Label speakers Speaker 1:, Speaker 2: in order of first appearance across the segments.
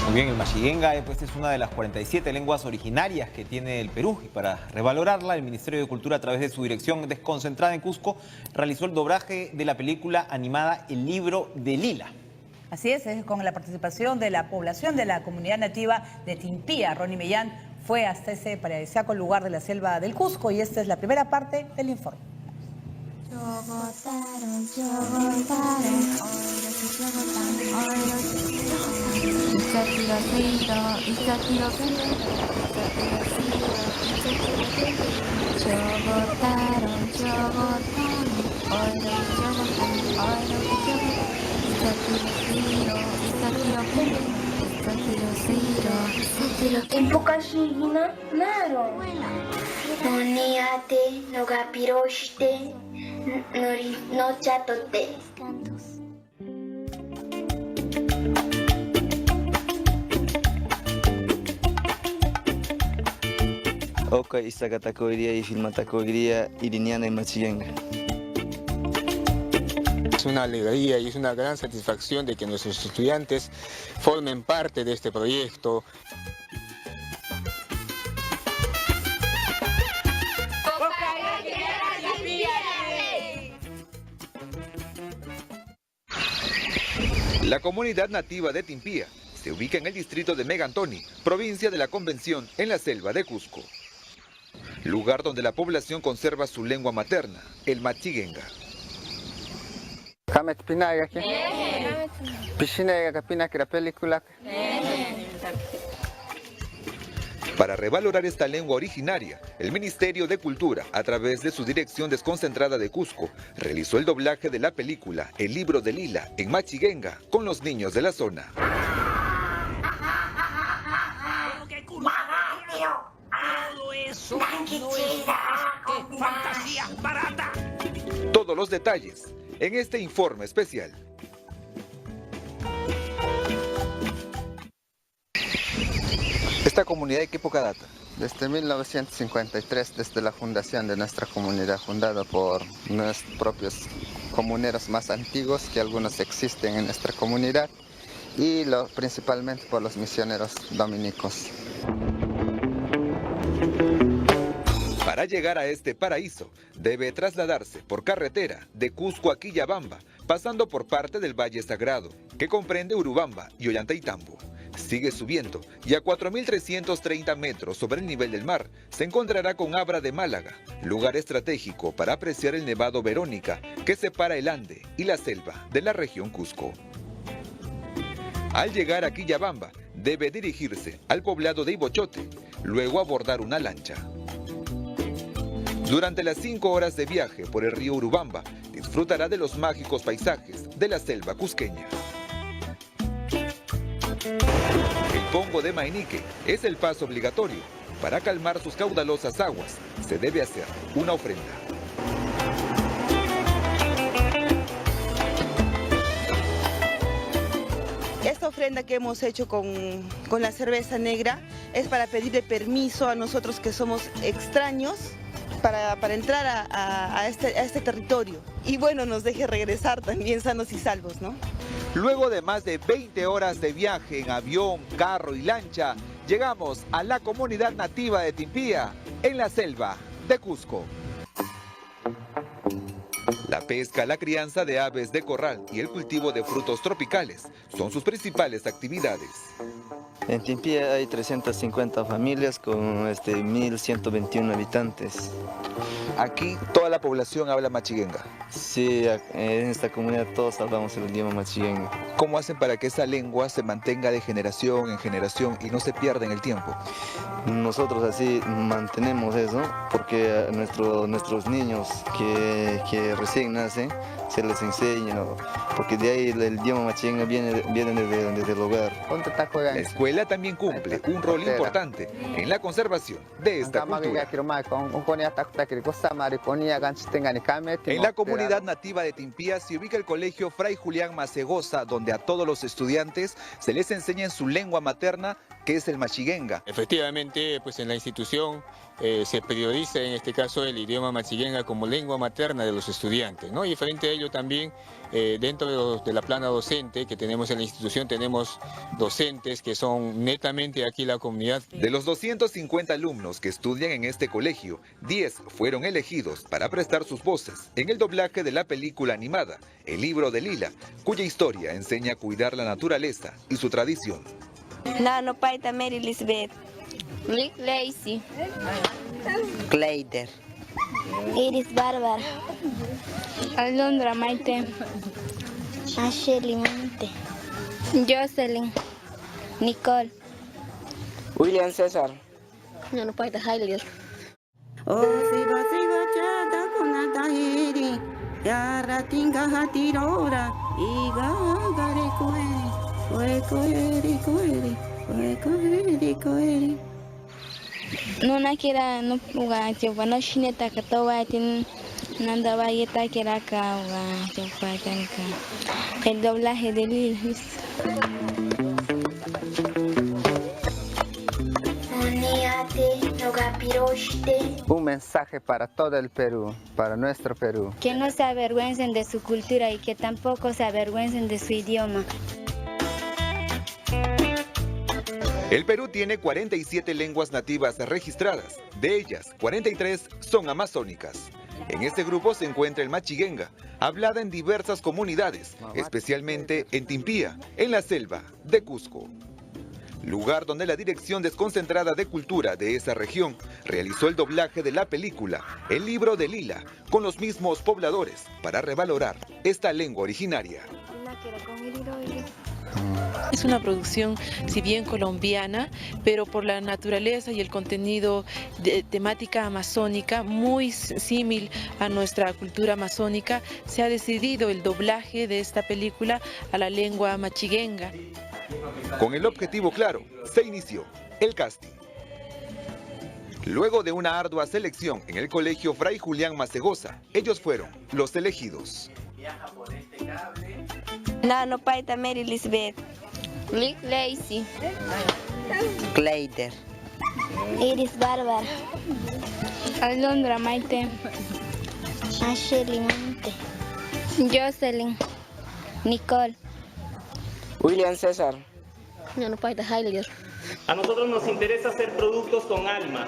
Speaker 1: Muy bien, el machiguenga pues, es una de las 47 lenguas originarias que tiene el Perú y para revalorarla el Ministerio de Cultura a través de su dirección desconcentrada en Cusco realizó el doblaje de la película animada El Libro de Lila.
Speaker 2: Así es con la participación de la población de la comunidad nativa de Timpía. Ronnie Mellán fue hasta ese paradisíaco lugar de la selva del Cusco y esta es la primera parte del informe.
Speaker 3: Oka Isakatakoiría y Filmatakoiría Iriniana y Machiguenga.
Speaker 4: Es una alegría y es una gran satisfacción de que nuestros estudiantes formen parte de este proyecto.
Speaker 5: La comunidad nativa de Timpía se ubica en el distrito de Megantoni, provincia de la Convención, en la selva de Cusco. Lugar donde la población conserva su lengua materna, el machiguenga. Para revalorar esta lengua originaria, el Ministerio de Cultura, a través de su Dirección Desconcentrada de Cusco, realizó el doblaje de la película El Libro de Lila en machiguenga con los niños de la zona. Todos los detalles en este informe especial. ¿Esta comunidad de qué época data?
Speaker 6: Desde 1953, desde la fundación de nuestra comunidad, fundada por nuestros propios comuneros más antiguos, que algunos existen en nuestra comunidad, y principalmente por los misioneros dominicos.
Speaker 5: Para llegar a este paraíso, debe trasladarse por carretera de Cusco a Quillabamba, pasando por parte del Valle Sagrado, que comprende Urubamba y Ollantaytambo. Sigue subiendo y a 4.330 metros sobre el nivel del mar se encontrará con Abra de Málaga, lugar estratégico para apreciar el Nevado Verónica que separa el Ande y la selva de la región Cusco. Al llegar a Quillabamba, debe dirigirse al poblado de Ibochote, luego abordar una lancha. Durante las 5 horas de viaje por el río Urubamba, disfrutará de los mágicos paisajes de la selva cusqueña. El pongo de Mainique es el paso obligatorio. Para calmar sus caudalosas aguas, se debe hacer una ofrenda.
Speaker 7: Esta ofrenda que hemos hecho con la cerveza negra es para pedirle permiso a nosotros que somos extraños para entrar a este territorio. Y bueno, nos deje regresar también sanos y salvos, ¿no?
Speaker 5: Luego de más de 20 horas de viaje en avión, carro y lancha, llegamos a la comunidad nativa de Timpía, en la selva de Cusco. La pesca, la crianza de aves de corral y el cultivo de frutos tropicales son sus principales actividades.
Speaker 3: En Timpía hay 350 familias con 1.121 habitantes.
Speaker 5: Aquí toda la población habla machiguenga.
Speaker 3: Sí, en esta comunidad todos hablamos el idioma machiguenga.
Speaker 5: ¿Cómo hacen para que esa lengua se mantenga de generación en generación y no se pierda en el tiempo?
Speaker 3: Nosotros así mantenemos eso porque a nuestros niños que recién nacen se les enseña, porque de ahí el idioma machiguenga viene desde el hogar.
Speaker 5: La escuela también cumple un rol importante en la conservación de esta cultura. En la comunidad nativa de Timpía se ubica el colegio Fray Julián Macegosa, donde a todos los estudiantes se les enseña en su lengua materna, que es el machiguenga.
Speaker 4: Efectivamente, pues en la institución se prioriza en este caso el idioma machiguenga como lengua materna de los estudiantes, ¿no? Y frente a ello también, dentro de la plana docente que tenemos en la institución, tenemos docentes que son netamente aquí la comunidad.
Speaker 5: De los 250 alumnos que estudian en este colegio, 10 fueron elegidos para prestar sus voces en el doblaje de la película animada El libro de Lila, cuya historia enseña a cuidar la naturaleza y su tradición.
Speaker 8: Nano Paita Mary Elizabeth. Lick Lacey.
Speaker 9: Clayder.
Speaker 8: Iris Bárbara. Alondra Maite. Ashley Monte. Jocelyn. Nicole.
Speaker 9: William César.
Speaker 8: Nano Paita Hailey. No naquera no puga chupa no chineta que toda tin nanda bayeta que era acá chupa canca el doblaje de Lilis.
Speaker 6: Un mensaje para todo el Perú, para nuestro Perú.
Speaker 8: Que no se avergüencen de su cultura y que tampoco se avergüencen de su idioma.
Speaker 5: El Perú tiene 47 lenguas nativas registradas, de ellas 43 son amazónicas. En este grupo se encuentra el machiguenga, hablada en diversas comunidades, especialmente en Timpía, en la selva de Cusco. Lugar donde la Dirección Desconcentrada de Cultura de esa región realizó el doblaje de la película El libro de Lila con los mismos pobladores para revalorar esta lengua originaria.
Speaker 10: Es una producción, si bien colombiana, pero por la naturaleza y el contenido de temática amazónica, muy símil a nuestra cultura amazónica, se ha decidido el doblaje de esta película a la lengua machiguenga.
Speaker 5: Con el objetivo claro, se inició el casting. Luego de una ardua selección en el colegio Fray Julián Macegosa, ellos fueron los elegidos.
Speaker 8: Nano Paita Mary Elizabeth. Lick Lacey.
Speaker 9: Clayder.
Speaker 8: Iris Bárbara. Alondra Maite. Ashley Monte. Jocelyn. Nicole.
Speaker 9: William César.
Speaker 8: Nano Paita Hailey.
Speaker 11: A nosotros nos interesa hacer productos con alma.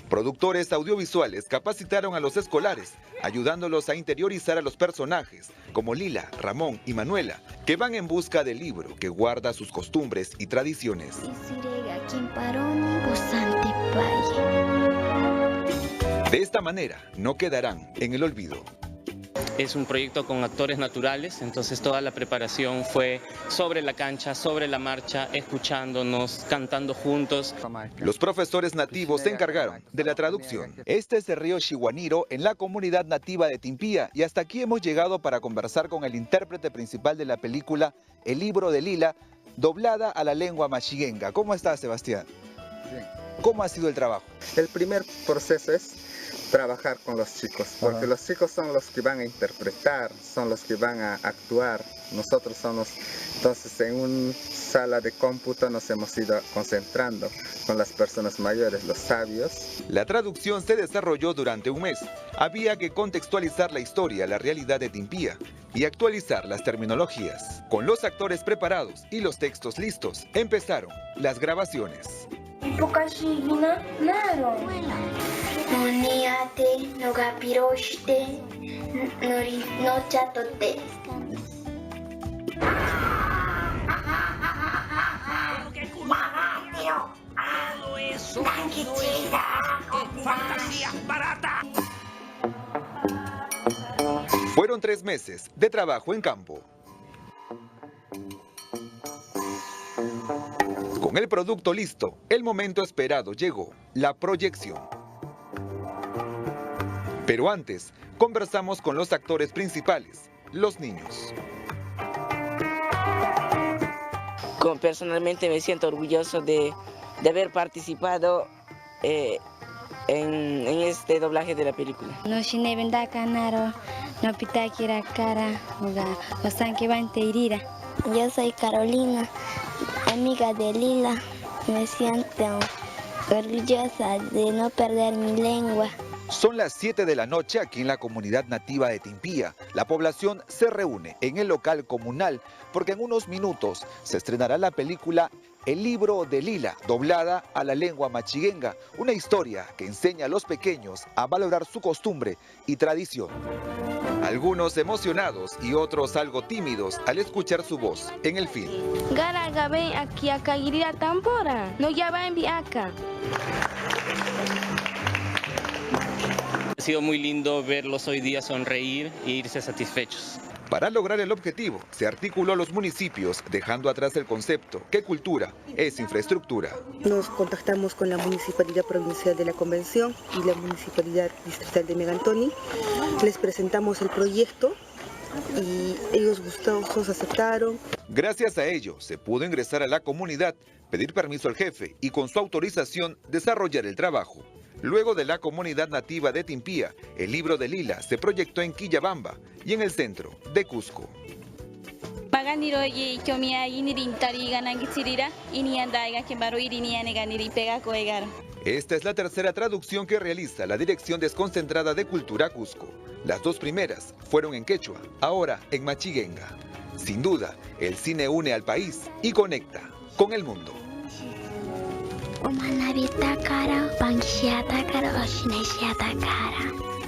Speaker 5: Productores audiovisuales capacitaron a los escolares, ayudándolos a interiorizar a los personajes, como Lila, Ramón y Manuela, que van en busca del libro que guarda sus costumbres y tradiciones. De esta manera, no quedarán en el olvido.
Speaker 11: Es un proyecto con actores naturales, entonces toda la preparación fue sobre la cancha, sobre la marcha, escuchándonos, cantando juntos.
Speaker 5: Los profesores nativos se encargaron de la traducción. Este es el río Xihuaniro en la comunidad nativa de Timpía y hasta aquí hemos llegado para conversar con el intérprete principal de la película El libro de Lila, doblada a la lengua machiguenga. ¿Cómo estás, Sebastián?
Speaker 6: Bien.
Speaker 5: ¿Cómo ha sido el trabajo?
Speaker 6: El primer proceso es trabajar con los chicos, porque los chicos son los que van a interpretar, son los que van a actuar. Nosotros somos, entonces en una sala de cómputo nos hemos ido concentrando con las personas mayores, los sabios.
Speaker 5: La traducción se desarrolló durante un mes. Había que contextualizar la historia, la realidad de Timpía y actualizar las terminologías. Con los actores preparados y los textos listos, empezaron las grabaciones. Fueron 3 meses de trabajo en campo. Con el producto listo, el momento esperado llegó, la proyección. Pero antes, conversamos con los actores principales, los niños.
Speaker 9: Personalmente me siento orgulloso de haber participado en este doblaje de la película.
Speaker 8: No shine venda canaro, no pitakira cara, o sanque banteirira. Yo soy Carolina, amiga de Lila. Me siento Orgullosa de no perder mi lengua.
Speaker 5: Son las 7 de la noche aquí en la comunidad nativa de Timpía. La población se reúne en el local comunal porque en unos minutos se estrenará la película El libro de Lila, doblada a la lengua machiguenga, una historia que enseña a los pequeños a valorar su costumbre y tradición. Algunos emocionados y otros algo tímidos al escuchar su voz en el film.
Speaker 8: Garaga ven aquí a Caguirira Tambora, no ya va en Viaca.
Speaker 11: Ha sido muy lindo verlos hoy día sonreír e irse satisfechos.
Speaker 5: Para lograr el objetivo, se articuló los municipios, dejando atrás el concepto que cultura es infraestructura.
Speaker 7: Nos contactamos con la Municipalidad Provincial de la Convención y la Municipalidad Distrital de Megantoni. Les presentamos el proyecto y ellos gustosos aceptaron.
Speaker 5: Gracias a ello, se pudo ingresar a la comunidad, pedir permiso al jefe y con su autorización desarrollar el trabajo. Luego de la comunidad nativa de Timpía, el libro de Lila se proyectó en Quillabamba y en el centro de Cusco. Esta es la tercera traducción que realiza la Dirección Desconcentrada de Cultura Cusco. Las dos primeras fueron en quechua, ahora en machiguenga. Sin duda, el cine une al país y conecta con el mundo.
Speaker 8: Omalabita cara, panxiata cara, oshinesiata cara.